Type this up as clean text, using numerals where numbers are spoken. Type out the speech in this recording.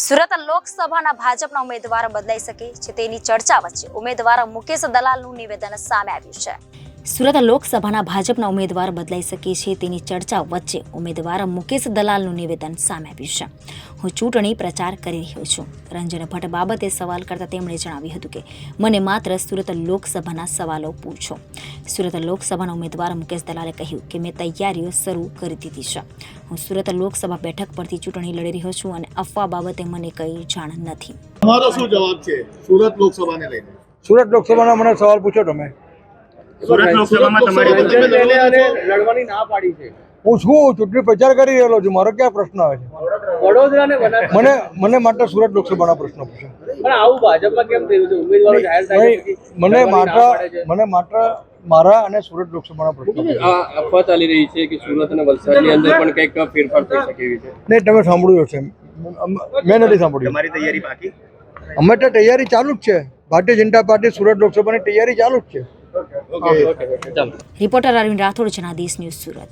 સુરત લોકસભાના ભાજપના ઉમેદવાર બદલાઈ શકે છે તેની ચર્ચા વચ્ચે ઉમેદવાર મુકેશ દલાલનું નિવેદન સામે આવ્યું છે. સુરત લોકસભાના ભાજપના ઉમેદવાર બદલાઈ શકે છે તેની ચર્ચા વચ્ચે ઉમેદવાર મુકેશ દલાલનું નિવેદન સામે આવ્યું છે. હું ચૂંટણી પ્રચાર કરી રહ્યો છું. રંજન ભટ્ટ બાબતે સવાલ કરતા તેમણે જણાવ્યું હતું કે મને માત્ર સુરત લોકસભાના સવાલો પૂછો. સુરત લોકસભાના ઉમેદવાર મુકેશ દલાલે કહ્યું કે મેં તૈયારીઓ શરૂ કરી દીધી છે. હું સુરત લોકસભા બેઠક પરથી ચૂંટણી લડી રહ્યો છું અને અફવા બાબતે મને કંઈ જાણ નથી. તમારો શું જવાબ છે સુરત લોકસભાને લઈને? સુરત લોકસભાના મને સવાલ પૂછો તમે. સુરત લોકસભામાં તમારી લડવાની ના પાડી છે. હું છું ચૂંટણી પ્રચાર કરી રહેલો છું. મારો ક્યાં પ્રશ્ન આવે છે? વડોદરા ને બનાસકાંઠા. મને માત્ર સુરત લોકસભાના પ્રશ્ન પૂછો. પણ આવું ભાજપમાં કેમ થયું છે? ઉમેદવારો જાહેર થાય છે કે મને માત્ર મારા અને સુરત લોકસભાના પ્રશ્ન પૂછો. આ અફવા ચાલી રહી છે કે સુરત અને વલસાડની અંદર પણ કંઈક ફેરફાર થઈ શકે એવી છે. નહીં, તમે સાંભળ્યું હશે. મેં નથી સાંભળ્યું. તમારી તૈયારી બાકી? અમે તો તૈયારી ચાલુ જ છે. ભારતીય જનતા પાર્ટી સુરત લોકસભાની તૈયારી ચાલુ જ છે. Reporter Arvind Rathod, Janadesh news, Surat.